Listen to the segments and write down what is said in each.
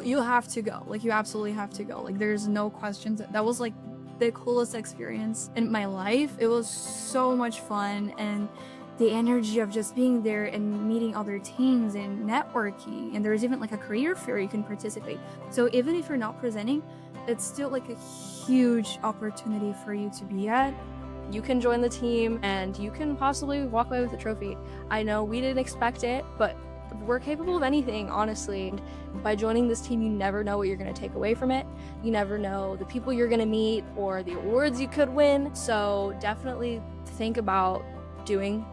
you have to go. Like, you absolutely have to go. Like, there's no questions. That was like the coolest experience in my life. It was so much fun, and the energy of just being there and meeting other teams and networking, and there's even like a career fair you can participate. So even if you're not presenting, it's still like a huge opportunity for you to be at. You can join the team and you can possibly walk away with a trophy. I know we didn't expect it, but we're capable of anything, honestly. By joining this team, you never know what you're going to take away from it. You never know the people you're going to meet or the awards you could win. So definitely think about doing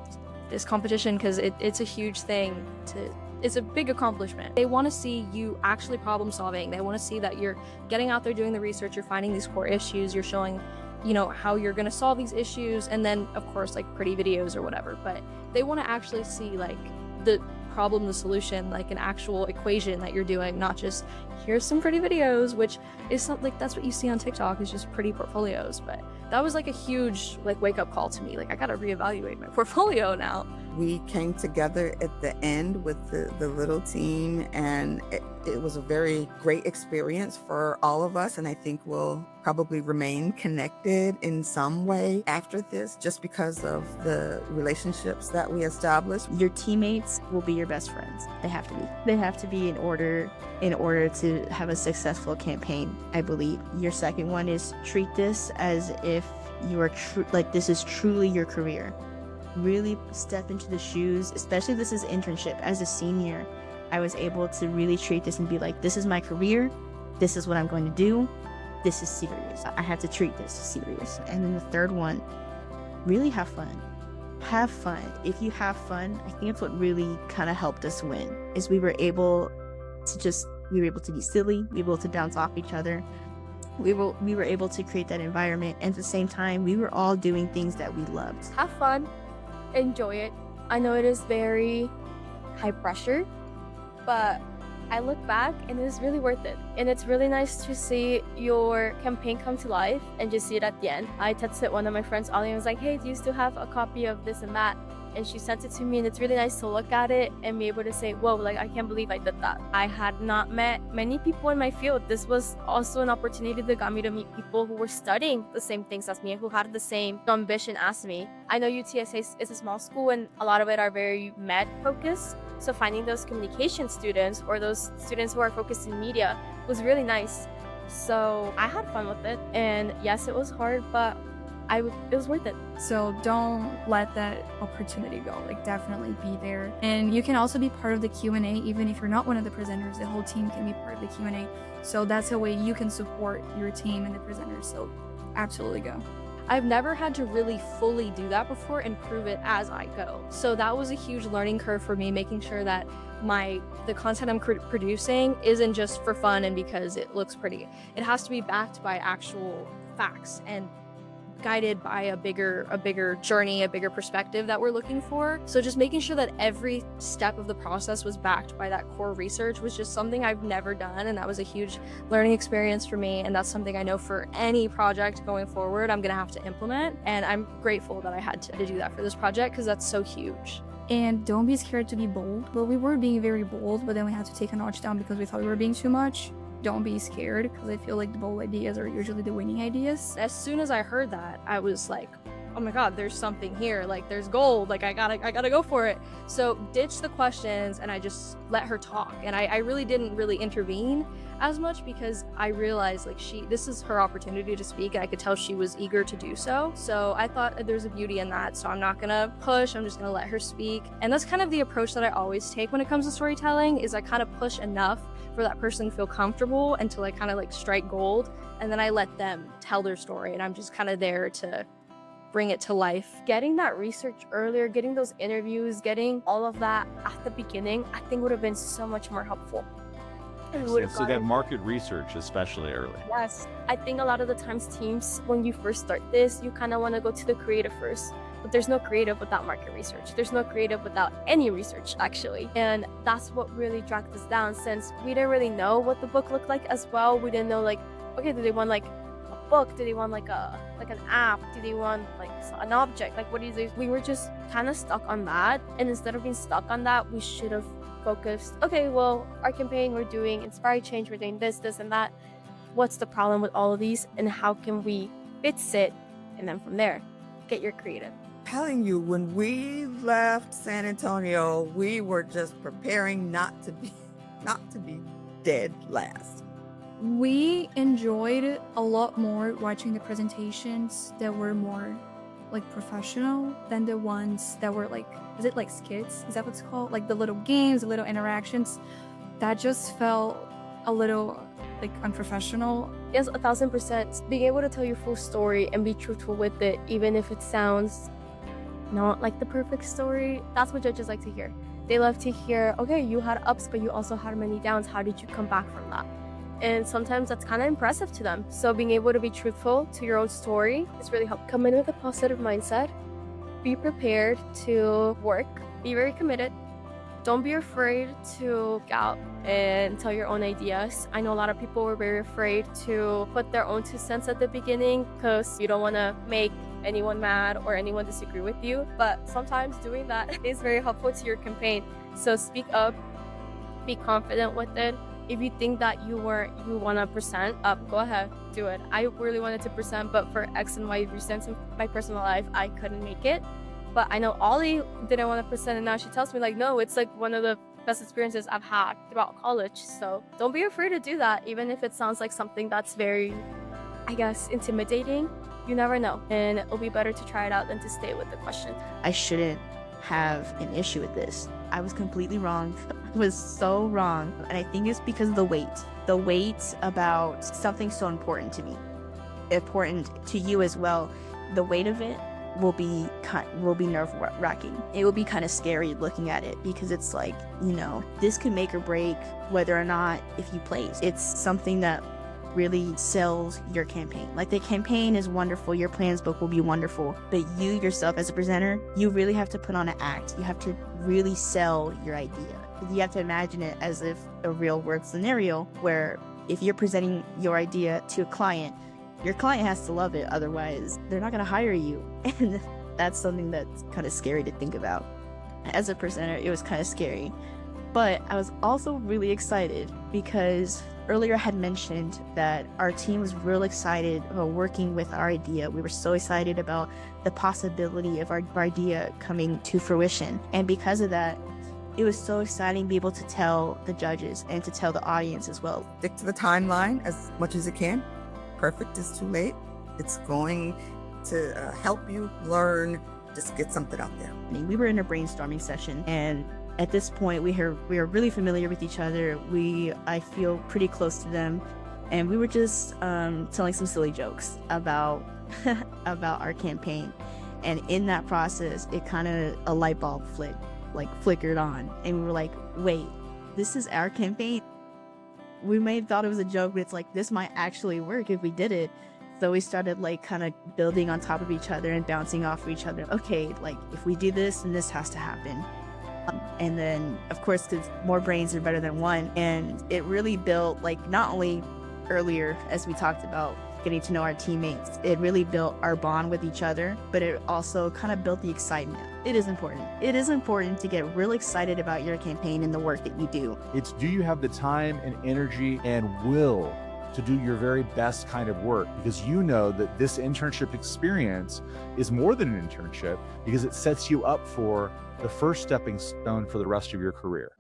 this competition, because it's a huge thing. It's a big accomplishment. They want to see you actually problem solving. They want to see that you're getting out there doing the research, you're finding these core issues, you're showing how you're going to solve these issues, and then of course like pretty videos or whatever. But they want to actually see like the problem, the solution, like an actual equation that you're doing, not just here's some pretty videos, which is something like that's what you see on TikTok, is just pretty portfolios. But that was like a huge like wake-up call to me. Like, I gotta reevaluate my portfolio now. We came together at the end with the little team, and it was a very great experience for all of us. And I think we'll probably remain connected in some way after this, just because of the relationships that we established. Your teammates will be your best friends. They have to be. They have to be in order to have a successful campaign, I believe. Your second one is treat this as if you are this is truly your career. Really step into the shoes, especially this is internship. As a senior, I was able to really treat this and be like, this is my career, this is what I'm going to do, this is serious. I have to treat this serious. And then the third one, really have fun. Have fun. If you have fun, I think it's what really kind of helped us win, is we were able to be silly, we were able to bounce off each other. We were able to create that environment, and at the same time, we were all doing things that we loved. Have fun. Enjoy it. I know it is very high pressure, but I look back and it's really worth it. And it's really nice to see your campaign come to life and just see it at the end. I texted one of my friends, Ollie, and was like, hey, do you still have a copy of this and that? And she sent it to me, and it's really nice to look at it and be able to say, whoa, like, I can't believe I did that. I had not met many people in my field. This was also an opportunity that got me to meet people who were studying the same things as me and who had the same ambition as me. I know UTSA is a small school, and a lot of it are very med focused. So finding those communication students or those students who are focused in media was really nice. So I had fun with it. And yes, it was hard, but it was worth it. So don't let that opportunity go. Like, definitely be there. And you can also be part of the Q&A, even if you're not one of the presenters. The whole team can be part of the Q&A. So that's a way you can support your team and the presenters. So absolutely go. I've never had to really fully do that before and prove it as I go. So that was a huge learning curve for me, making sure that the content I'm producing isn't just for fun and because it looks pretty. It has to be backed by actual facts and guided by a bigger journey, a bigger perspective that we're looking for. So just making sure that every step of the process was backed by that core research was just something I've never done, and that was a huge learning experience for me. And that's something I know for any project going forward I'm gonna have to implement, and I'm grateful that I had to do that for this project, because that's so huge. And don't be scared to be bold. Well, we were being very bold, but then we had to take a notch down because we thought we were being too much. Don't be scared, because I feel like the bold ideas are usually the winning ideas. As soon as I heard that, I was like, oh my god, there's something here, like there's gold, like I gotta go for it. So ditch the questions and I just let her talk. And I really didn't intervene as much, because I realized like this is her opportunity to speak, and I could tell she was eager to do so. So I thought there's a beauty in that. So I'm not gonna push, I'm just gonna let her speak. And that's kind of the approach that I always take when it comes to storytelling, is I kind of push enough for that person to feel comfortable until I kind of like strike gold, and then I let them tell their story, and I'm just kind of there to bring it to life. Getting that research earlier, getting those interviews, getting all of that at the beginning, I think would have been so much more helpful. So that market research, especially early. Yes, I think a lot of the times teams, when you first start this, you kind of want to go to the creative first. But there's no creative without market research. There's no creative without any research, actually. And that's what really dragged us down, since we didn't really know what the book looked like as well. We didn't know, like, okay, do they want like a book? Do they want like an app? Do they want like an object? Like, what is it? We were just kind of stuck on that. And instead of being stuck on that, we should have focused, okay, well, our campaign, we're doing Inspire Change, we're doing this, this, and that. What's the problem with all of these, and how can we fix it? And then from there, get your creative. Telling you, when we left San Antonio, we were just preparing not to be dead last. We enjoyed a lot more watching the presentations that were more like professional than the ones that were like, is it like skits? Is that what's called? Like the little games, the little interactions. That just felt a little like unprofessional. Yes, 1000%. Being able to tell your full story and be truthful with it, even if it sounds not like the perfect story, that's what judges like to hear. They love to hear, okay, you had ups, but you also had many downs. How did you come back from that? And sometimes that's kind of impressive to them. So being able to be truthful to your own story is really helpful. Come in with a positive mindset. Be prepared to work. Be very committed. Don't be afraid to go out and tell your own ideas. I know a lot of people were very afraid to put their own 2 cents at the beginning because you don't want to make anyone mad or anyone disagree with you. But sometimes doing that is very helpful to your campaign. So speak up, be confident with it. If you think that you want to present up, go ahead, do it. I really wanted to present, but for X and Y reasons in my personal life, I couldn't make it. But I know Ollie didn't want to present, and now she tells me like, no, it's like one of the best experiences I've had throughout college. So don't be afraid to do that, even if it sounds like something that's very, I guess, intimidating. You never know, and it'll be better to try it out than to stay with the question. I shouldn't have an issue with this. I was completely wrong. I was so wrong. And I think it's because of the weight about something so important to me, important to you as well. The weight of it will be nerve-wracking. It will be kind of scary looking at it because it's like, this could make or break whether or not if you place. It's something that really sells your campaign. Like, the campaign is wonderful, your plans book will be wonderful, but you yourself as a presenter, you really have to put on an act. You have to really sell your idea. You have to imagine it as if a real world scenario where if you're presenting your idea to a client, your client has to love it, otherwise they're not going to hire you. And that's something that's kind of scary to think about. As a presenter, it was kind of scary, but I was also really excited because earlier I had mentioned that our team was real excited about working with our idea. We were so excited about the possibility of our idea coming to fruition. And because of that, it was so exciting to be able to tell the judges and to tell the audience as well. Stick to the timeline as much as it can. Perfect is too late. It's going to help you learn, just get something out there. We were in a brainstorming session, and at this point we are really familiar with each other. I feel pretty close to them, and we were just telling some silly jokes about about our campaign. And in that process, it kind of, a light bulb flickered on, and we were like, wait, this is our campaign? We may have thought it was a joke, but it's like, this might actually work if we did it. So we started kind of building on top of each other and bouncing off of each other. Okay, if we do this, then this has to happen. And then, of course, because more brains are better than one. And it really built, not only earlier, as we talked about, getting to know our teammates, it really built our bond with each other, but it also kind of built the excitement. It is important. It is important to get real excited about your campaign and the work that you do. It's, do you have the time and energy and will to do your very best kind of work? Because you know that this internship experience is more than an internship, because it sets you up for the first stepping stone for the rest of your career.